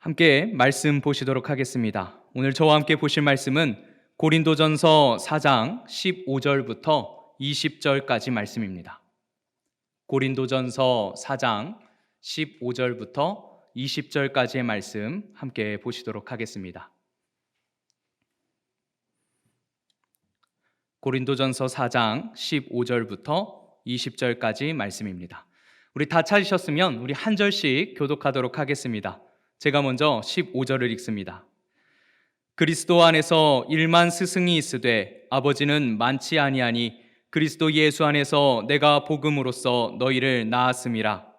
함께 말씀 보시도록 하겠습니다. 오늘 저와 함께 보실 말씀은 고린도전서 4장 15절부터 20절까지 말씀입니다. 고린도전서 4장 15절부터 20절까지의 말씀 함께 보시도록 하겠습니다. 고린도전서 4장 15절부터 20절까지 말씀입니다. 우리 다 찾으셨으면 우리 한 절씩 교독하도록 하겠습니다. 제가 먼저 15절을 읽습니다. 그리스도 안에서 1만 스승이 있으되 아버지는 많지 아니하니 그리스도 예수 안에서 내가 복음으로써 너희를 낳았음이라.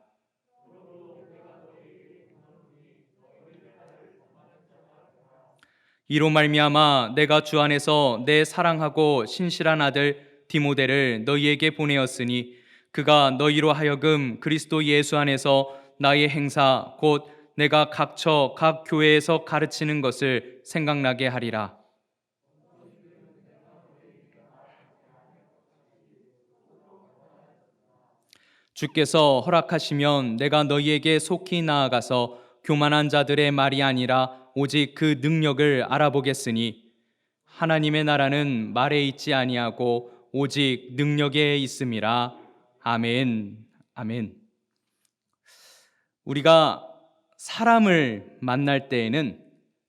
이로 말미암아 내가 주 안에서 내 사랑하고 신실한 아들 디모데를 너희에게 보내었으니 그가 너희로 하여금 그리스도 예수 안에서 나의 행사 곧 내가 각처 각 교회에서 가르치는 것을 생각나게 하리라. 주께서 허락하시면 내가 너희에게 속히 나아가서 교만한 자들의 말이 아니라 오직 그 능력을 알아보겠으니 하나님의 나라는 말에 있지 아니하고 오직 능력에 있음이라. 아멘. 아멘. 우리가 사람을 만날 때에는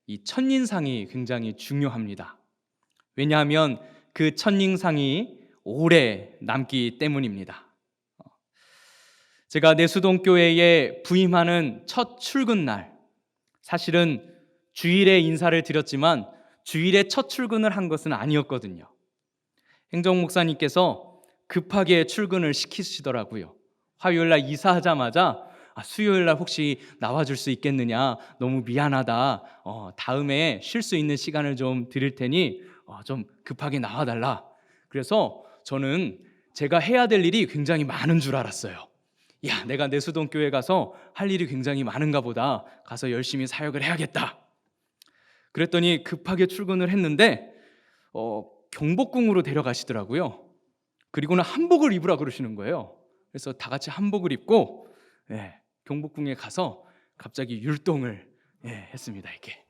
이 첫인상이 굉장히 중요합니다. 왜냐하면 그 첫인상이 오래 남기 때문입니다. 제가 내수동교회에 부임하는 첫 출근 날, 사실은 주일에 인사를 드렸지만 주일에 첫 출근을 한 것은 아니었거든요. 행정목사님께서 급하게 출근을 시키시더라고요. 화요일날 이사하자마자 수요일날 혹시 나와줄 수 있겠느냐, 너무 미안하다, 다음에 쉴 수 있는 시간을 좀 드릴 테니 좀 급하게 나와달라. 그래서 저는 제가 해야 될 일이 굉장히 많은 줄 알았어요. 야, 내가 내수동교회 가서 할 일이 굉장히 많은가 보다, 가서 열심히 사역을 해야겠다. 그랬더니 급하게 출근을 했는데 경복궁으로 데려가시더라고요. 그리고는 한복을 입으라 그러시는 거예요. 그래서 다 같이 한복을 입고 경복궁에 가서 갑자기 율동을 했습니다. 이렇게.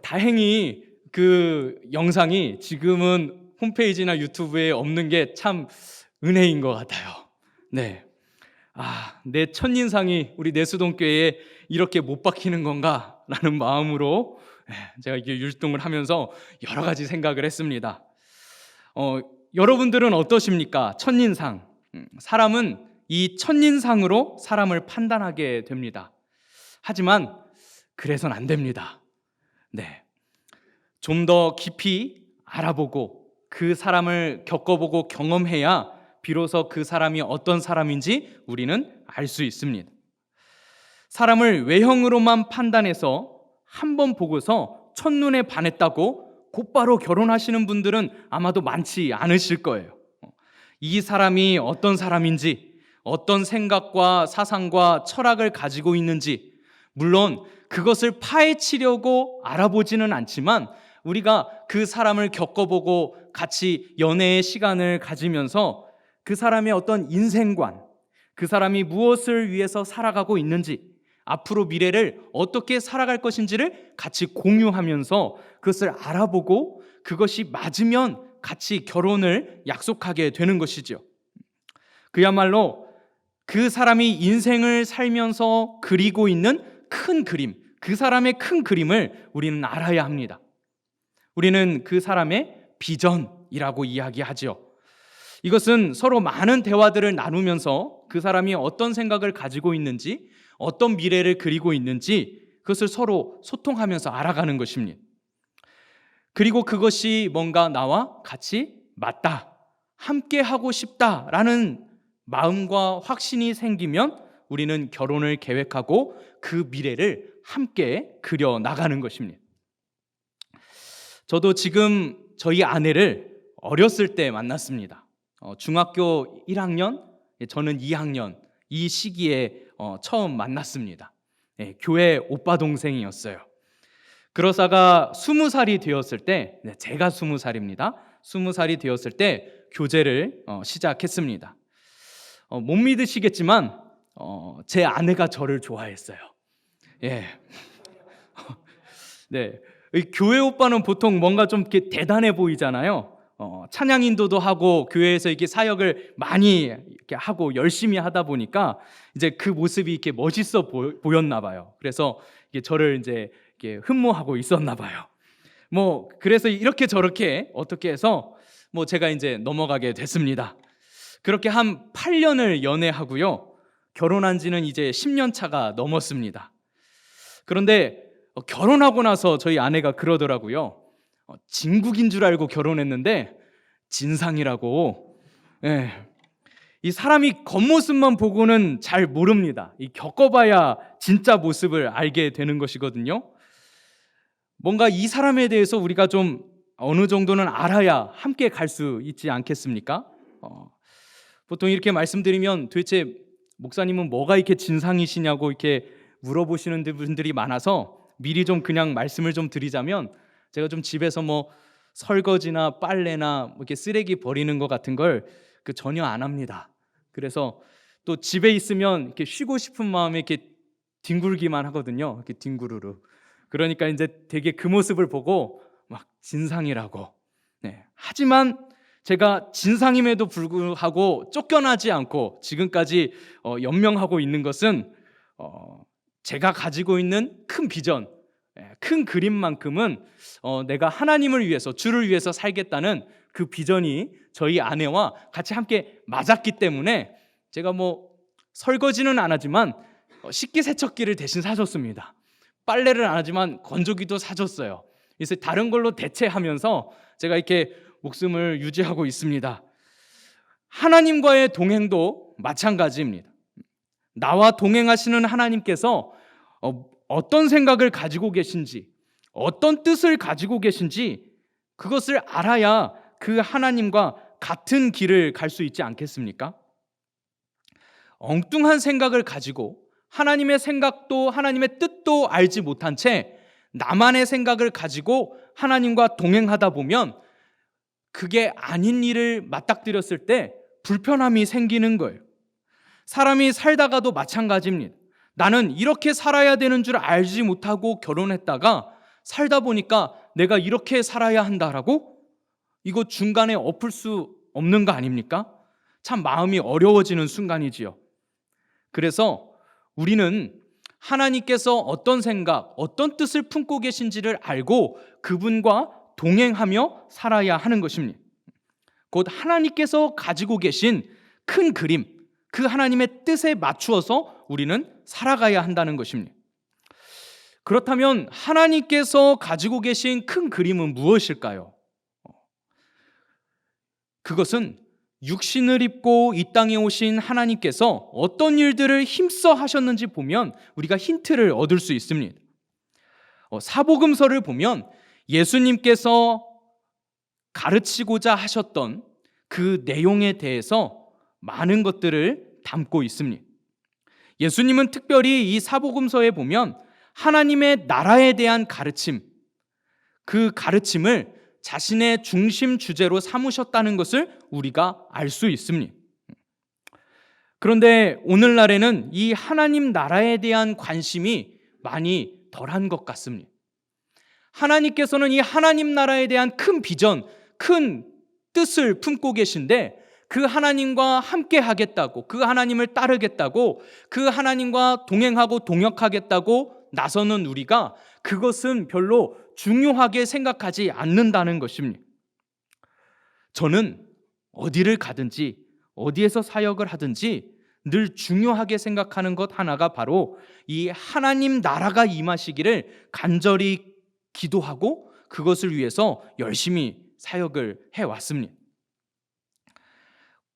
다행히 그 영상이 지금은 홈페이지나 유튜브에 없는 게 참 은혜인 것 같아요. 내 첫인상이 우리 내수동교회에 이렇게 못 박히는 건가? 라는 마음으로 제가 이게 율동을 하면서 여러 가지 생각을 했습니다. 여러분들은 어떠십니까? 첫인상. 사람은 이 첫인상으로 사람을 판단하게 됩니다. 하지만 그래서는 안 됩니다. 좀 더 깊이 알아보고 그 사람을 겪어보고 경험해야 비로소 그 사람이 어떤 사람인지 우리는 알 수 있습니다. 사람을 외형으로만 판단해서 한 번 보고서 첫눈에 반했다고 곧바로 결혼하시는 분들은 아마도 많지 않으실 거예요. 이 사람이 어떤 사람인지, 어떤 생각과 사상과 철학을 가지고 있는지, 물론 그것을 파헤치려고 알아보지는 않지만 우리가 그 사람을 겪어보고 같이 연애의 시간을 가지면서 그 사람의 어떤 인생관, 그 사람이 무엇을 위해서 살아가고 있는지, 앞으로 미래를 어떻게 살아갈 것인지를 같이 공유하면서 그것을 알아보고 그것이 맞으면 같이 결혼을 약속하게 되는 것이죠. 그야말로 그 사람이 인생을 살면서 그리고 있는 큰 그림, 그 사람의 큰 그림을 우리는 알아야 합니다. 우리는 그 사람의 비전이라고 이야기하죠. 이것은 서로 많은 대화들을 나누면서 그 사람이 어떤 생각을 가지고 있는지, 어떤 미래를 그리고 있는지 그것을 서로 소통하면서 알아가는 것입니다. 그리고 그것이 뭔가 나와 같이 맞다, 함께 하고 싶다라는 마음과 확신이 생기면 우리는 결혼을 계획하고 그 미래를 함께 그려 나가는 것입니다. 저도 지금 저희 아내를 어렸을 때 만났습니다. 중학교 1학년, 저는 2학년, 이 시기에 처음 만났습니다. 교회 오빠 동생이었어요. 그러다가 20살이 되었을 때, 제가 20살입니다. 20살이 되었을 때 교제를 시작했습니다. 못 믿으시겠지만 제 아내가 저를 좋아했어요. 예. 네. 이 교회 오빠는 보통 뭔가 좀 이렇게 대단해 보이잖아요. 찬양 인도도 하고 교회에서 이렇게 사역을 많이 이렇게 하고 열심히 하다 보니까 이제 그 모습이 이렇게 멋있어 보였나 봐요. 그래서 이게 저를 이제 이렇게 흠모하고 있었나 봐요. 뭐 그래서 이렇게 저렇게 어떻게 해서 뭐 제가 이제 넘어가게 됐습니다. 그렇게 한 8년을 연애하고요. 결혼한 지는 이제 10년 차가 넘었습니다. 그런데 결혼하고 나서 저희 아내가 그러더라고요. 진국인 줄 알고 결혼했는데 진상이라고. 예. 이 사람이 겉모습만 보고는 잘 모릅니다. 이 겪어봐야 진짜 모습을 알게 되는 것이거든요. 뭔가 이 사람에 대해서 우리가 좀 어느 정도는 알아야 함께 갈 수 있지 않겠습니까? 보통 이렇게 말씀드리면 도대체 목사님은 뭐가 이렇게 진상이시냐고 이렇게 물어보시는 분들이 많아서 미리 좀 그냥 말씀을 좀 드리자면, 제가 좀 집에서 뭐 설거지나 빨래나 뭐 이렇게 쓰레기 버리는 것 같은 걸 전혀 안 합니다. 그래서 또 집에 있으면 이렇게 쉬고 싶은 마음에 이렇게 뒹굴기만 하거든요. 이렇게 뒹구르르. 그러니까 이제 되게 그 모습을 보고 막 진상이라고. 네. 하지만 제가 진상임에도 불구하고 쫓겨나지 않고 지금까지 연명하고 있는 것은 제가 가지고 있는 큰 비전, 큰 그림만큼은 내가 하나님을 위해서, 주를 위해서 살겠다는 그 비전이 저희 아내와 같이 함께 맞았기 때문에 제가 뭐 설거지는 안 하지만 식기세척기를 대신 사줬습니다. 빨래를 안 하지만 건조기도 사줬어요. 그래서 다른 걸로 대체하면서 제가 이렇게 목숨을 유지하고 있습니다. 하나님과의 동행도 마찬가지입니다. 나와 동행하시는 하나님께서 어떤 생각을 가지고 계신지, 어떤 뜻을 가지고 계신지 그것을 알아야 그 하나님과 같은 길을 갈 수 있지 않겠습니까? 엉뚱한 생각을 가지고 하나님의 생각도 하나님의 뜻도 알지 못한 채 나만의 생각을 가지고 하나님과 동행하다 보면 그게 아닌 일을 맞닥뜨렸을 때 불편함이 생기는 거예요. 사람이 살다가도 마찬가지입니다. 나는 이렇게 살아야 되는 줄 알지 못하고 결혼했다가 살다 보니까 내가 이렇게 살아야 한다라고? 이거 중간에 엎을 수 없는 거 아닙니까? 참 마음이 어려워지는 순간이지요. 그래서 우리는 하나님께서 어떤 생각, 어떤 뜻을 품고 계신지를 알고 그분과 동행하며 살아야 하는 것입니다. 곧 하나님께서 가지고 계신 큰 그림, 그 하나님의 뜻에 맞추어서 우리는 살아가야 한다는 것입니다. 그렇다면 하나님께서 가지고 계신 큰 그림은 무엇일까요? 그것은 육신을 입고 이 땅에 오신 하나님께서 어떤 일들을 힘써 하셨는지 보면 우리가 힌트를 얻을 수 있습니다. 사복음서를 보면 예수님께서 가르치고자 하셨던 그 내용에 대해서 많은 것들을 담고 있습니다. 예수님은 특별히 이 사복음서에 보면 하나님의 나라에 대한 가르침, 그 가르침을 자신의 중심 주제로 삼으셨다는 것을 우리가 알 수 있습니다. 그런데 오늘날에는 이 하나님 나라에 대한 관심이 많이 덜한 것 같습니다. 하나님께서는 이 하나님 나라에 대한 큰 비전, 큰 뜻을 품고 계신데 그 하나님과 함께 하겠다고, 그 하나님을 따르겠다고, 그 하나님과 동행하고 동역하겠다고 나서는 우리가 그것은 별로 중요하게 생각하지 않는다는 것입니다. 저는 어디를 가든지 어디에서 사역을 하든지 늘 중요하게 생각하는 것 하나가 바로 이 하나님 나라가 임하시기를 간절히 기도하고 그것을 위해서 열심히 사역을 해왔습니다.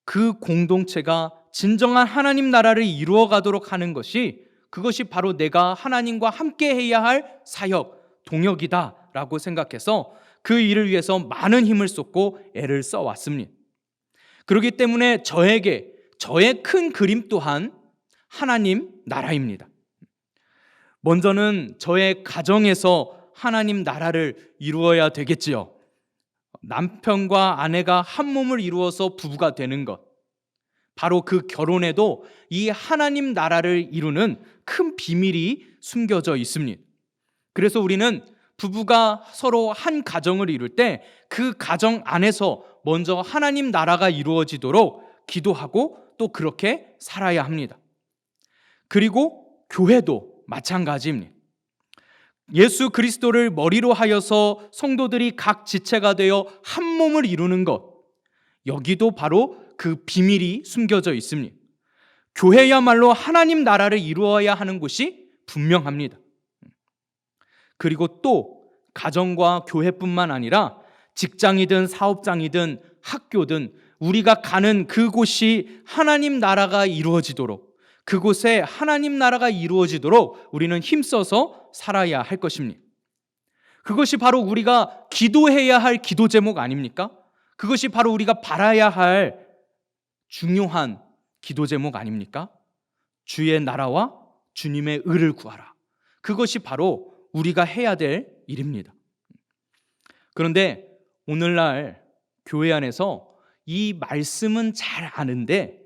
그 공동체가 진정한 하나님 나라를 이루어가도록 하는 것이, 그것이 바로 내가 하나님과 함께 해야 할 사역, 동역이다라고 생각해서 그 일을 위해서 많은 힘을 쏟고 애를 써왔습니다. 그렇기 때문에 저에게 저의 큰 그림 또한 하나님 나라입니다. 먼저는 저의 가정에서 하나님 나라를 이루어야 되겠지요. 남편과 아내가 한 몸을 이루어서 부부가 되는 것, 바로 그 결혼에도 이 하나님 나라를 이루는 큰 비밀이 숨겨져 있습니다. 그래서 우리는 부부가 서로 한 가정을 이룰 때 그 가정 안에서 먼저 하나님 나라가 이루어지도록 기도하고 또 그렇게 살아야 합니다. 그리고 교회도 마찬가지입니다. 예수 그리스도를 머리로 하여서 성도들이 각 지체가 되어 한 몸을 이루는 것, 여기도 바로 그 비밀이 숨겨져 있습니다. 교회야말로 하나님 나라를 이루어야 하는 곳이 분명합니다. 그리고 또 가정과 교회뿐만 아니라 직장이든 사업장이든 학교든 우리가 가는 그곳이 하나님 나라가 이루어지도록, 그곳에 하나님 나라가 이루어지도록 우리는 힘써서 살아야 할 것입니다. 그것이 바로 우리가 기도해야 할 기도 제목 아닙니까? 그것이 바로 우리가 바라야 할 중요한 기도 제목 아닙니까? 주의 나라와 주님의 의를 구하라. 그것이 바로 우리가 해야 될 일입니다. 그런데 오늘날 교회 안에서 이 말씀은 잘 아는데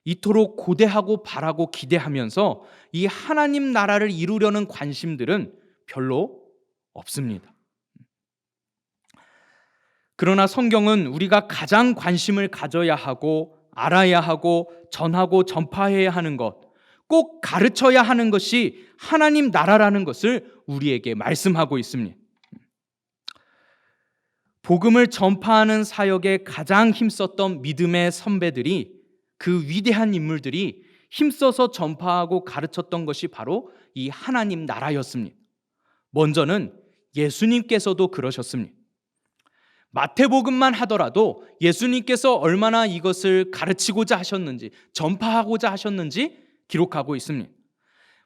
이토록 고대하고 바라고 기대하면서 이 하나님 나라를 이루려는 관심들은 별로 없습니다. 그러나 성경은 우리가 가장 관심을 가져야 하고 알아야 하고 전하고 전파해야 하는 것, 꼭 가르쳐야 하는 것이 하나님 나라라는 것을 우리에게 말씀하고 있습니다. 복음을 전파하는 사역에 가장 힘썼던 믿음의 선배들이, 그 위대한 인물들이 힘써서 전파하고 가르쳤던 것이 바로 이 하나님 나라였습니다. 먼저는 예수님께서도 그러셨습니다. 마태복음만 하더라도 예수님께서 얼마나 이것을 가르치고자 하셨는지, 전파하고자 하셨는지 기록하고 있습니다.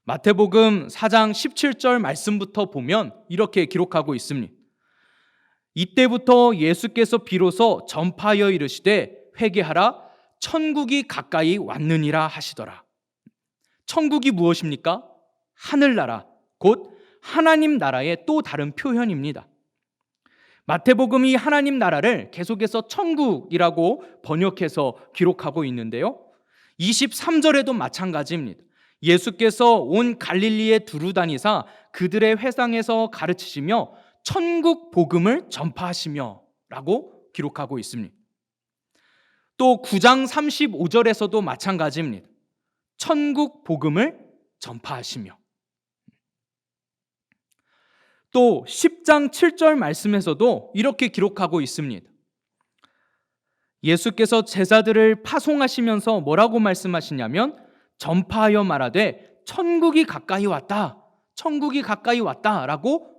마태복음 4장 17절 말씀부터 보면 이렇게 기록하고 있습니다. 이때부터 예수께서 비로소 전파하여 이르시되 회개하라, 천국이 가까이 왔느니라 하시더라. 천국이 무엇입니까? 하늘나라, 곧 하나님 나라의 또 다른 표현입니다. 마태복음이 하나님 나라를 계속해서 천국이라고 번역해서 기록하고 있는데요, 23절에도 마찬가지입니다. 예수께서 온 갈릴리에 두루 다니사 그들의 회당에서 가르치시며 천국 복음을 전파하시며 라고 기록하고 있습니다. 또 9장 35절에서도 마찬가지입니다. 천국 복음을 전파하시며, 또 10장 7절 말씀에서도 이렇게 기록하고 있습니다. 예수께서 제자들을 파송하시면서 뭐라고 말씀하시냐면 전파하여 말하되 천국이 가까이 왔다, 천국이 가까이 왔다 라고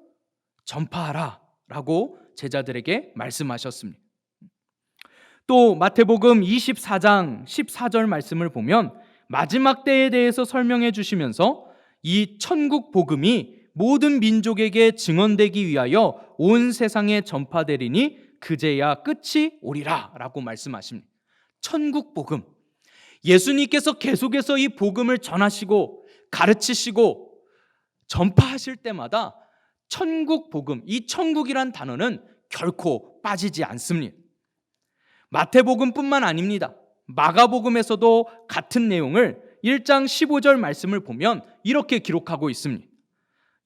전파하라 라고 제자들에게 말씀하셨습니다. 또 마태복음 24장 14절 말씀을 보면 마지막 때에 대해서 설명해 주시면서 이 천국 복음이 모든 민족에게 증언되기 위하여 온 세상에 전파되리니 그제야 끝이 오리라 라고 말씀하십니다. 천국 복음, 예수님께서 계속해서 이 복음을 전하시고 가르치시고 전파하실 때마다 천국 복음, 이 천국이란 단어는 결코 빠지지 않습니다. 마태복음뿐만 아닙니다. 마가복음에서도 같은 내용을 1장 15절 말씀을 보면 이렇게 기록하고 있습니다.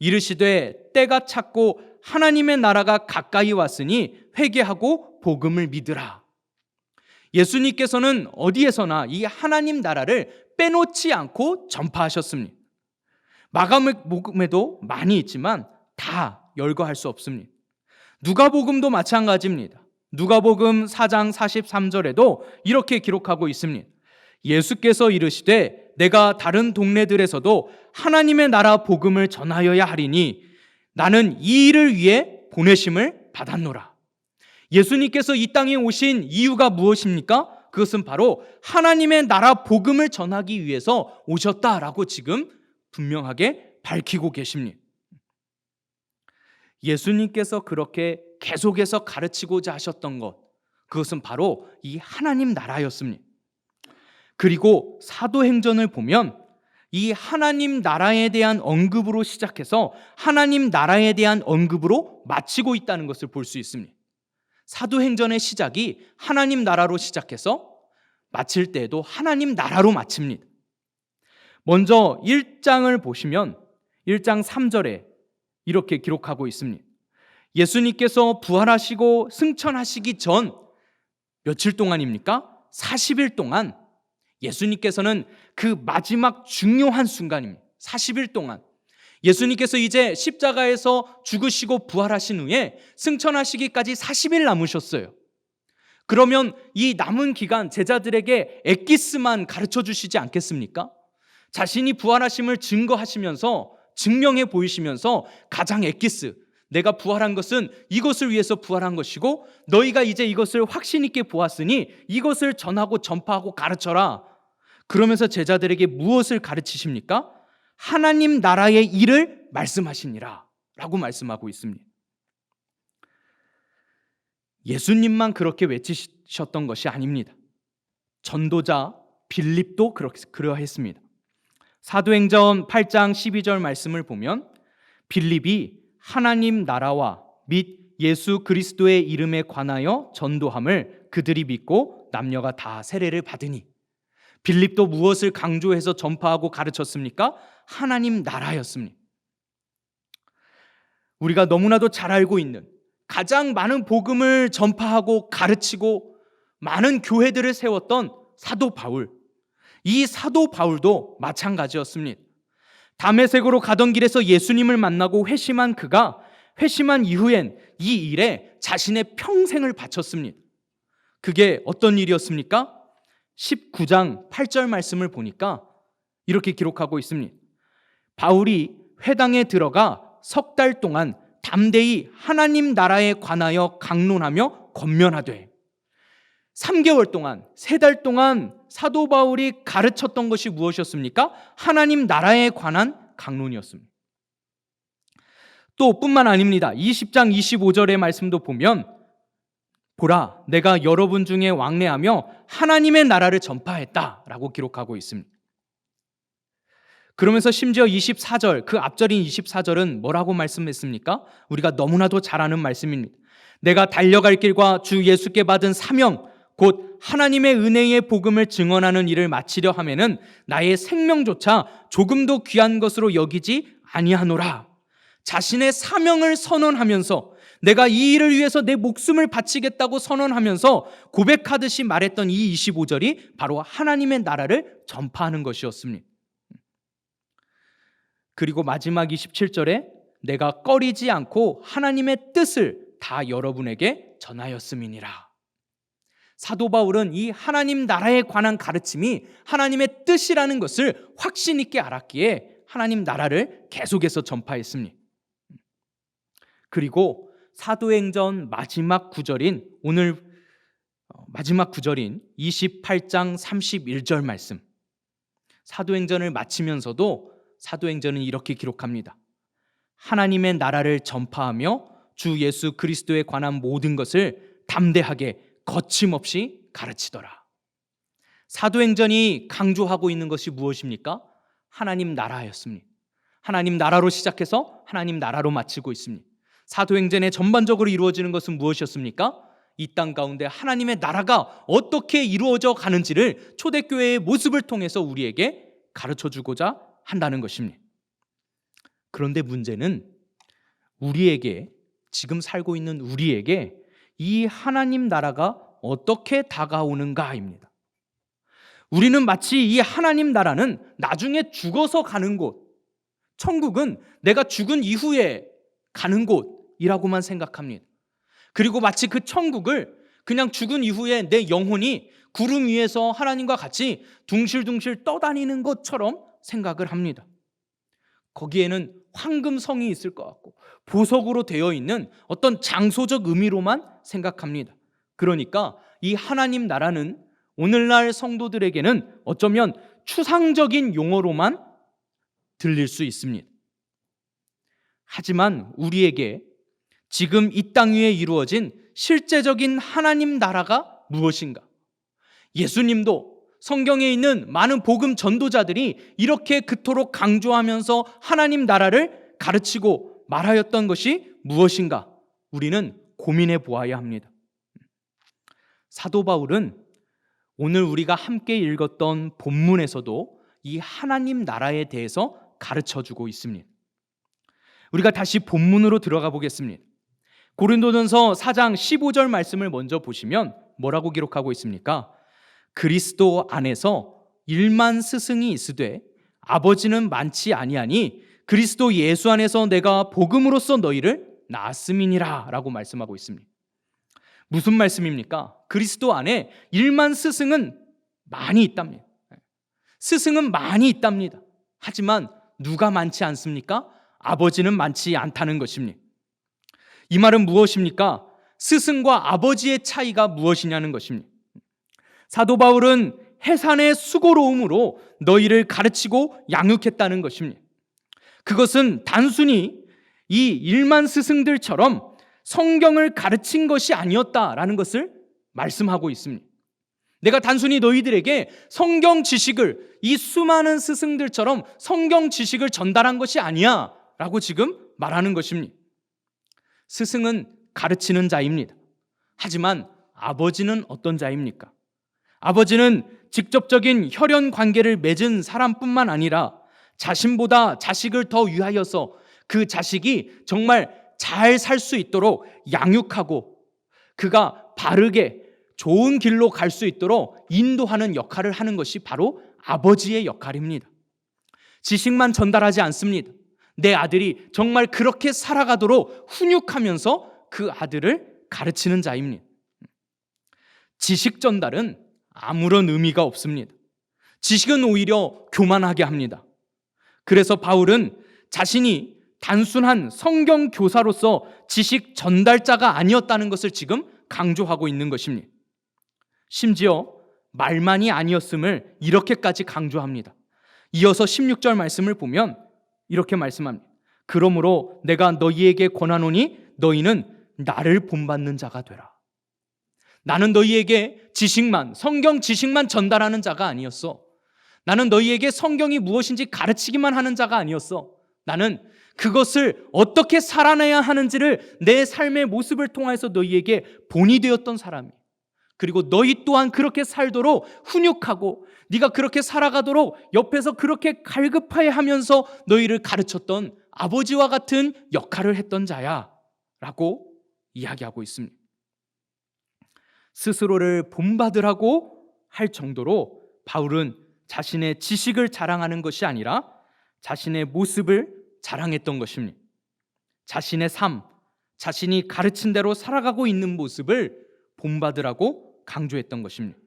이르시되 때가 찼고 하나님의 나라가 가까이 왔으니 회개하고 복음을 믿으라. 예수님께서는 어디에서나 이 하나님 나라를 빼놓지 않고 전파하셨습니다. 마가복음에도 많이 있지만 다 열거할 수 없습니다. 누가복음도 마찬가지입니다. 누가복음 4장 43절에도 이렇게 기록하고 있습니다. 예수께서 이르시되 내가 다른 동네들에서도 하나님의 나라 복음을 전하여야 하리니 나는 이 일을 위해 보내심을 받았노라. 예수님께서 이 땅에 오신 이유가 무엇입니까? 그것은 바로 하나님의 나라 복음을 전하기 위해서 오셨다라고 지금 분명하게 밝히고 계십니다. 예수님께서 그렇게 계속해서 가르치고자 하셨던 것, 그것은 바로 이 하나님 나라였습니다. 그리고 사도행전을 보면 이 하나님 나라에 대한 언급으로 시작해서 하나님 나라에 대한 언급으로 마치고 있다는 것을 볼 수 있습니다. 사도행전의 시작이 하나님 나라로 시작해서 마칠 때에도 하나님 나라로 마칩니다. 먼저 1장을 보시면 1장 3절에 이렇게 기록하고 있습니다. 예수님께서 부활하시고 승천하시기 전 며칠 동안입니까? 40일 동안 예수님께서는 그 마지막 중요한 순간입니다. 40일 동안 예수님께서 이제 십자가에서 죽으시고 부활하신 후에 승천하시기까지 40일 남으셨어요. 그러면 이 남은 기간 제자들에게 엑기스만 가르쳐 주시지 않겠습니까? 자신이 부활하심을 증거하시면서 증명해 보이시면서 가장 엑기스, 내가 부활한 것은 이것을 위해서 부활한 것이고 너희가 이제 이것을 확신 있게 보았으니 이것을 전하고 전파하고 가르쳐라. 그러면서 제자들에게 무엇을 가르치십니까? 하나님 나라의 일을 말씀하시니라 라고 말씀하고 있습니다. 예수님만 그렇게 외치셨던 것이 아닙니다. 전도자 빌립도 그러했습니다. 사도행전 8장 12절 말씀을 보면 빌립이 하나님 나라와 및 예수 그리스도의 이름에 관하여 전도함을 그들이 믿고 남녀가 다 세례를 받으니, 빌립도 무엇을 강조해서 전파하고 가르쳤습니까? 하나님 나라였습니다. 우리가 너무나도 잘 알고 있는 가장 많은 복음을 전파하고 가르치고 많은 교회들을 세웠던 사도 바울, 이 사도 바울도 마찬가지였습니다. 다메섹으로 가던 길에서 예수님을 만나고 회심한 그가 회심한 이후엔 이 일에 자신의 평생을 바쳤습니다. 그게 어떤 일이었습니까? 19장 8절 말씀을 보니까 이렇게 기록하고 있습니다. 바울이 회당에 들어가 석 달 동안 담대히 하나님 나라에 관하여 강론하며 권면하되, 3개월 동안, 3달 동안 사도 바울이 가르쳤던 것이 무엇이었습니까? 하나님 나라에 관한 강론이었습니다. 또 뿐만 아닙니다. 20장 25절의 말씀도 보면 보라, 내가 여러분 중에 왕래하며 하나님의 나라를 전파했다라고 기록하고 있습니다. 그러면서 심지어 24절, 그 앞절인 24절은 뭐라고 말씀했습니까? 우리가 너무나도 잘 아는 말씀입니다. 내가 달려갈 길과 주 예수께 받은 사명, 곧 하나님의 은혜의 복음을 증언하는 일을 마치려 하면은 나의 생명조차 조금도 귀한 것으로 여기지 아니하노라. 자신의 사명을 선언하면서 내가 이 일을 위해서 내 목숨을 바치겠다고 선언하면서 고백하듯이 말했던 이 25절이 바로 하나님의 나라를 전파하는 것이었습니다. 그리고 마지막 27절에 내가 꺼리지 않고 하나님의 뜻을 다 여러분에게 전하였음이니라. 사도 바울은 이 하나님 나라에 관한 가르침이 하나님의 뜻이라는 것을 확신 있게 알았기에 하나님 나라를 계속해서 전파했습니다. 그리고 사도행전 마지막 구절인 오늘 마지막 구절인 28장 31절 말씀, 사도행전을 마치면서도 사도행전은 이렇게 기록합니다. 하나님의 나라를 전파하며 주 예수 그리스도에 관한 모든 것을 담대하게 거침없이 가르치더라. 사도행전이 강조하고 있는 것이 무엇입니까? 하나님 나라였습니다. 하나님 나라로 시작해서 하나님 나라로 마치고 있습니다. 사도행전에 전반적으로 이루어지는 것은 무엇이었습니까? 이 땅 가운데 하나님의 나라가 어떻게 이루어져 가는지를 초대교회의 모습을 통해서 우리에게 가르쳐주고자 한다는 것입니다. 그런데 문제는 우리에게, 지금 살고 있는 우리에게 이 하나님 나라가 어떻게 다가오는가입니다. 우리는 마치 이 하나님 나라는 나중에 죽어서 가는 곳, 천국은 내가 죽은 이후에 가는 곳이라고만 생각합니다. 그리고 마치 그 천국을 그냥 죽은 이후에 내 영혼이 구름 위에서 하나님과 같이 둥실둥실 떠다니는 것처럼 생각을 합니다. 거기에는 황금성이 있을 것 같고 보석으로 되어 있는 어떤 장소적 의미로만 생각합니다. 그러니까 이 하나님 나라는 오늘날 성도들에게는 어쩌면 추상적인 용어로만 들릴 수 있습니다. 하지만 우리에게 지금 이 땅 위에 이루어진 실제적인 하나님 나라가 무엇인가? 예수님도 성경에 있는 많은 복음 전도자들이 이렇게 그토록 강조하면서 하나님 나라를 가르치고 말하였던 것이 무엇인가? 우리는 고민해 보아야 합니다. 사도 바울은 오늘 우리가 함께 읽었던 본문에서도 이 하나님 나라에 대해서 가르쳐 주고 있습니다. 우리가 다시 본문으로 들어가 보겠습니다. 고린도전서 4장 15절 말씀을 먼저 보시면 뭐라고 기록하고 있습니까? 그리스도 안에서 1만 스승이 있으되 아버지는 많지 아니하니 그리스도 예수 안에서 내가 복음으로써 너희를 낳았음이니라 라고 말씀하고 있습니다. 무슨 말씀입니까? 그리스도 안에 1만 스승은 많이 있답니다. 스승은 많이 있답니다. 하지만 누가 많지 않습니까? 아버지는 많지 않다는 것입니다. 이 말은 무엇입니까? 스승과 아버지의 차이가 무엇이냐는 것입니다. 사도 바울은 해산의 수고로움으로 너희를 가르치고 양육했다는 것입니다. 그것은 단순히 이 1만 스승들처럼 성경을 가르친 것이 아니었다라는 것을 말씀하고 있습니다. 내가 단순히 너희들에게 성경 지식을 이 수많은 스승들처럼 성경 지식을 전달한 것이 아니야 라고 지금 말하는 것입니다. 스승은 가르치는 자입니다. 하지만 아버지는 어떤 자입니까? 아버지는 직접적인 혈연 관계를 맺은 사람뿐만 아니라 자신보다 자식을 더 위하여서 그 자식이 정말 잘 살 수 있도록 양육하고 그가 바르게 좋은 길로 갈 수 있도록 인도하는 역할을 하는 것이 바로 아버지의 역할입니다. 지식만 전달하지 않습니다. 내 아들이 정말 그렇게 살아가도록 훈육하면서 그 아들을 가르치는 자입니다. 지식 전달은 아무런 의미가 없습니다. 지식은 오히려 교만하게 합니다. 그래서 바울은 자신이 단순한 성경 교사로서 지식 전달자가 아니었다는 것을 지금 강조하고 있는 것입니다. 심지어 말만이 아니었음을 이렇게까지 강조합니다. 이어서 16절 말씀을 보면 이렇게 말씀합니다. 그러므로 내가 너희에게 권하노니 너희는 나를 본받는 자가 되라. 나는 너희에게 지식만, 성경 지식만 전달하는 자가 아니었어. 나는 너희에게 성경이 무엇인지 가르치기만 하는 자가 아니었어. 나는 그것을 어떻게 살아내야 하는지를 내 삶의 모습을 통해서 너희에게 본이 되었던 사람이에요. 그리고 너희 또한 그렇게 살도록 훈육하고 네가 그렇게 살아가도록 옆에서 그렇게 갈급하게 하면서 너희를 가르쳤던 아버지와 같은 역할을 했던 자야 라고 이야기하고 있습니다. 스스로를 본받으라고 할 정도로 바울은 자신의 지식을 자랑하는 것이 아니라 자신의 모습을 자랑했던 것입니다. 자신의 삶, 자신이 가르친 대로 살아가고 있는 모습을 본받으라고 강조했던 것입니다.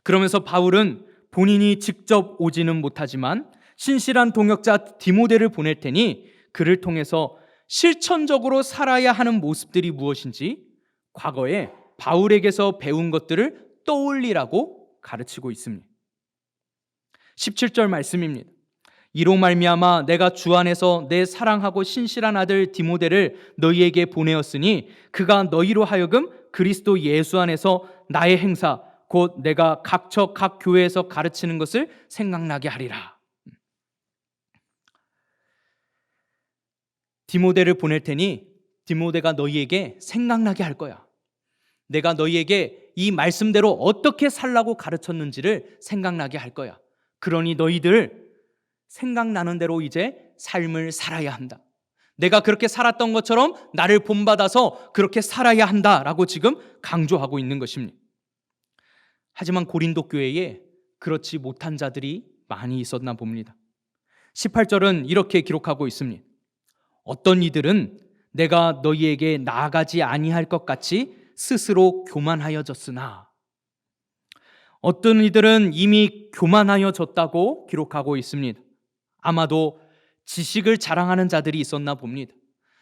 그러면서 바울은 본인이 직접 오지는 못하지만 신실한 동역자 디모데를 보낼 테니 그를 통해서 실천적으로 살아야 하는 모습들이 무엇인지 과거에 바울에게서 배운 것들을 떠올리라고 가르치고 있습니다. 17절 말씀입니다. 이로 말미암아 내가 주 안에서 내 사랑하고 신실한 아들 디모데를 너희에게 보내었으니 그가 너희로 하여금 그리스도 예수 안에서 나의 행사 곧 내가 각처 각 교회에서 가르치는 것을 생각나게 하리라. 디모데를 보낼 테니 디모데가 너희에게 생각나게 할 거야. 내가 너희에게 이 말씀대로 어떻게 살라고 가르쳤는지를 생각나게 할 거야. 그러니 너희들 생각나는 대로 이제 삶을 살아야 한다. 내가 그렇게 살았던 것처럼 나를 본받아서 그렇게 살아야 한다라고 지금 강조하고 있는 것입니다. 하지만 고린도 교회에 그렇지 못한 자들이 많이 있었나 봅니다. 18절은 이렇게 기록하고 있습니다. 어떤 이들은 내가 너희에게 나아가지 아니할 것 같이 스스로 교만하여졌으나 어떤 이들은 이미 교만하여졌다고 기록하고 있습니다. 아마도 지식을 자랑하는 자들이 있었나 봅니다.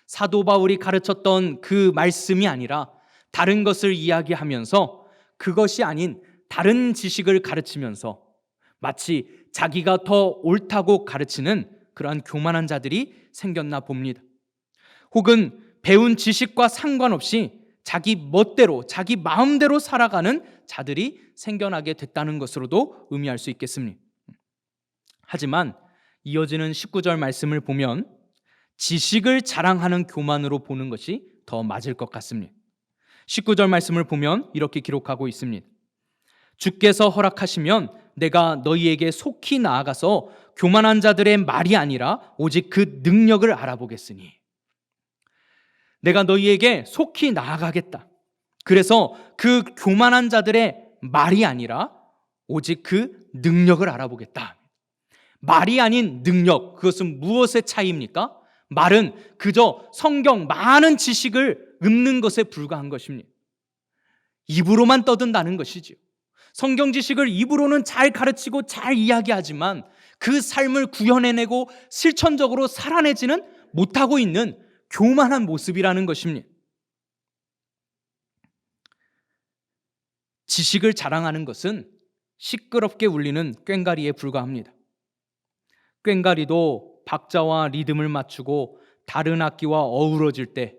사도 바울이 가르쳤던 그 말씀이 아니라 다른 것을 이야기하면서 그것이 아닌 다른 지식을 가르치면서 마치 자기가 더 옳다고 가르치는 그러한 교만한 자들이 생겼나 봅니다. 혹은 배운 지식과 상관없이 자기 멋대로 자기 마음대로 살아가는 자들이 생겨나게 됐다는 것으로도 의미할 수 있겠습니다. 하지만 이어지는 19절 말씀을 보면 지식을 자랑하는 교만으로 보는 것이 더 맞을 것 같습니다. 19절 말씀을 보면 이렇게 기록하고 있습니다. 주께서 허락하시면 내가 너희에게 속히 나아가서 교만한 자들의 말이 아니라 오직 그 능력을 알아보겠으니 내가 너희에게 속히 나아가겠다. 그래서 그 교만한 자들의 말이 아니라 오직 그 능력을 알아보겠다. 말이 아닌 능력, 그것은 무엇의 차이입니까? 말은 그저 성경 많은 지식을 읊는 것에 불과한 것입니다. 입으로만 떠든다는 것이지요. 성경 지식을 입으로는 잘 가르치고 잘 이야기하지만 그 삶을 구현해내고 실천적으로 살아내지는 못하고 있는 교만한 모습이라는 것입니다. 지식을 자랑하는 것은 시끄럽게 울리는 꽹과리에 불과합니다. 꽹과리도 박자와 리듬을 맞추고 다른 악기와 어우러질 때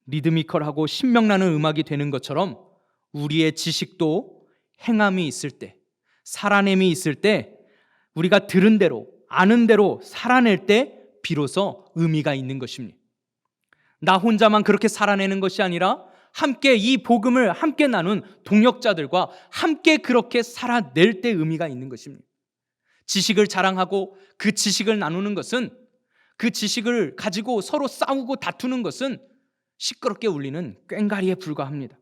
리드미컬하고 신명나는 음악이 되는 것처럼 우리의 지식도 행함이 있을 때, 살아냄이 있을 때, 우리가 들은 대로, 아는 대로 살아낼 때 비로소 의미가 있는 것입니다. 나 혼자만 그렇게 살아내는 것이 아니라 함께 이 복음을 함께 나눈 동역자들과 함께 그렇게 살아낼 때 의미가 있는 것입니다. 지식을 자랑하고 그 지식을 나누는 것은, 그 지식을 가지고 서로 싸우고 다투는 것은 시끄럽게 울리는 꽹과리에 불과합니다.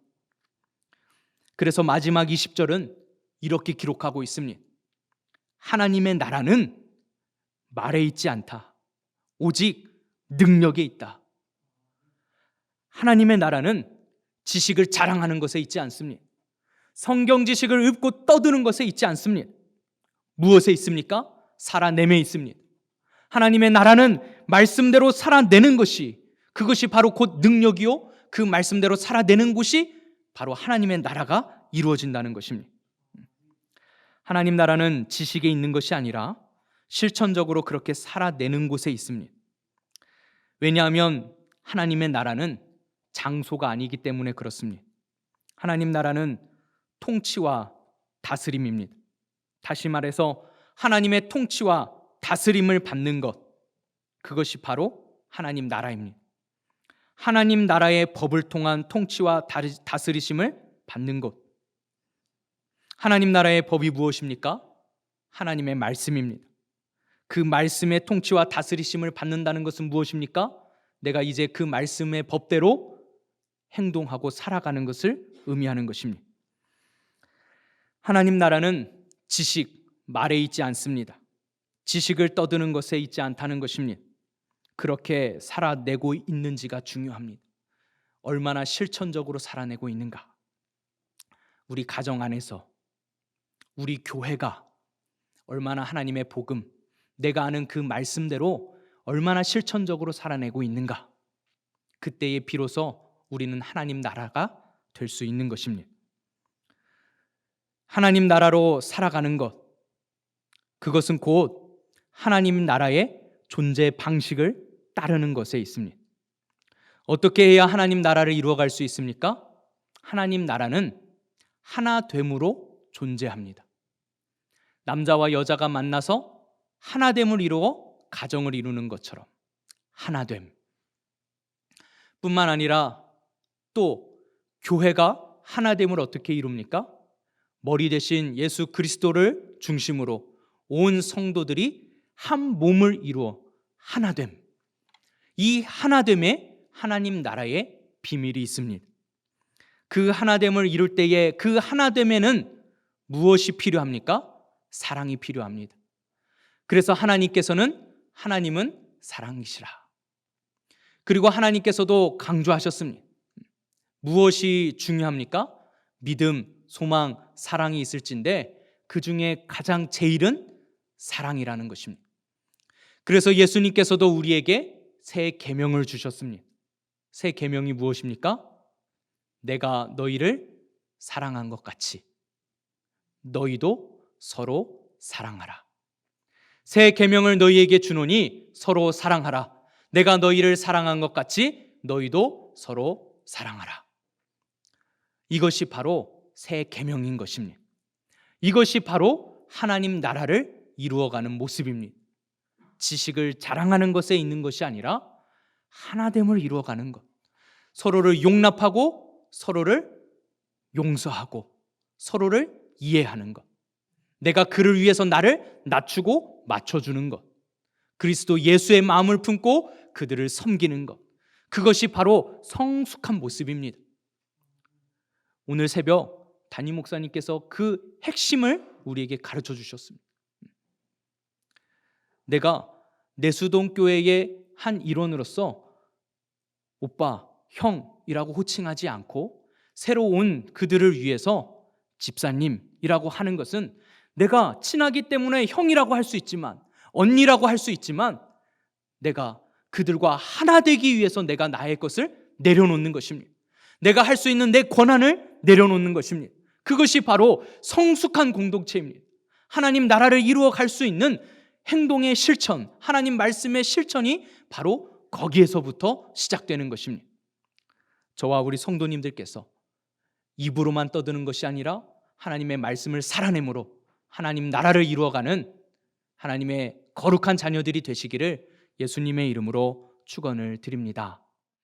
그래서 마지막 20절은 이렇게 기록하고 있습니다. 하나님의 나라는 말에 있지 않다. 오직 능력에 있다. 하나님의 나라는 지식을 자랑하는 것에 있지 않습니다. 성경 지식을 읊고 떠드는 것에 있지 않습니다. 무엇에 있습니까? 살아냄에 있습니다. 하나님의 나라는 말씀대로 살아내는 것이, 그것이 바로 곧 능력이요, 그 말씀대로 살아내는 곳이 바로 하나님의 나라가 이루어진다는 것입니다. 하나님 나라는 지식에 있는 것이 아니라 실천적으로 그렇게 살아내는 곳에 있습니다. 왜냐하면 하나님의 나라는 장소가 아니기 때문에 그렇습니다. 하나님 나라는 통치와 다스림입니다. 다시 말해서 하나님의 통치와 다스림을 받는 것, 그것이 바로 하나님 나라입니다. 하나님 나라의 법을 통한 통치와 다스리심을 받는 것. 하나님 나라의 법이 무엇입니까? 하나님의 말씀입니다. 그 말씀의 통치와 다스리심을 받는다는 것은 무엇입니까? 내가 이제 그 말씀의 법대로 행동하고 살아가는 것을 의미하는 것입니다. 하나님 나라는 지식, 말에 있지 않습니다. 지식을 떠드는 것에 있지 않다는 것입니다. 그렇게 살아내고 있는지가 중요합니다. 얼마나 실천적으로 살아내고 있는가? 우리 가정 안에서, 우리 교회가 얼마나 하나님의 복음, 내가 아는 그 말씀대로 얼마나 실천적으로 살아내고 있는가? 그때에 비로소 우리는 하나님 나라가 될 수 있는 것입니다. 하나님 나라로 살아가는 것, 그것은 곧 하나님 나라의 존재 방식을 따르는 것에 있습니다. 어떻게 해야 하나님 나라를 이루어갈 수 있습니까? 하나님 나라는 하나됨으로 존재합니다. 남자와 여자가 만나서 하나됨을 이루어 가정을 이루는 것처럼 하나됨. 뿐만 아니라 또 교회가 하나됨을 어떻게 이룹니까? 머리 대신 예수 그리스도를 중심으로 온 성도들이 한 몸을 이루어 하나됨. 이 하나됨에 하나님 나라의 비밀이 있습니다. 그 하나됨을 이룰 때에 그 하나됨에는 무엇이 필요합니까? 사랑이 필요합니다. 그래서 하나님은 사랑이시라. 그리고 하나님께서도 강조하셨습니다. 무엇이 중요합니까? 믿음, 소망, 사랑이 있을진데 그 중에 가장 제일은 사랑이라는 것입니다. 그래서 예수님께서도 우리에게 새 계명을 주셨습니다. 새 계명이 무엇입니까? 내가 너희를 사랑한 것 같이 너희도 서로 사랑하라. 새 계명을 너희에게 주노니 서로 사랑하라. 내가 너희를 사랑한 것 같이 너희도 서로 사랑하라. 이것이 바로 새 계명인 것입니다. 이것이 바로 하나님 나라를 이루어가는 모습입니다. 지식을 자랑하는 것에 있는 것이 아니라 하나됨을 이루어가는 것. 서로를 용납하고 서로를 용서하고 서로를 이해하는 것, 내가 그를 위해서 나를 낮추고 맞춰주는 것, 그리스도 예수의 마음을 품고 그들을 섬기는 것, 그것이 바로 성숙한 모습입니다. 오늘 새벽 담임 목사님께서 그 핵심을 우리에게 가르쳐 주셨습니다. 내가 내수동 교회의 한 일원으로서 오빠, 형이라고 호칭하지 않고 새로 온 그들을 위해서 집사님이라고 하는 것은 내가 친하기 때문에 형이라고 할 수 있지만, 언니라고 할 수 있지만, 내가 그들과 하나 되기 위해서 내가 나의 것을 내려놓는 것입니다. 내가 할 수 있는 내 권한을 내려놓는 것입니다. 그것이 바로 성숙한 공동체입니다. 하나님 나라를 이루어 갈 수 있는 행동의 실천, 하나님 말씀의 실천이 바로 거기에서부터 시작되는 것입니다. 저와 우리 성도님들께서 입으로만 떠드는 것이 아니라 하나님의 말씀을 살아내므로 하나님 나라를 이루어가는 하나님의 거룩한 자녀들이 되시기를 예수님의 이름으로 축원을 드립니다.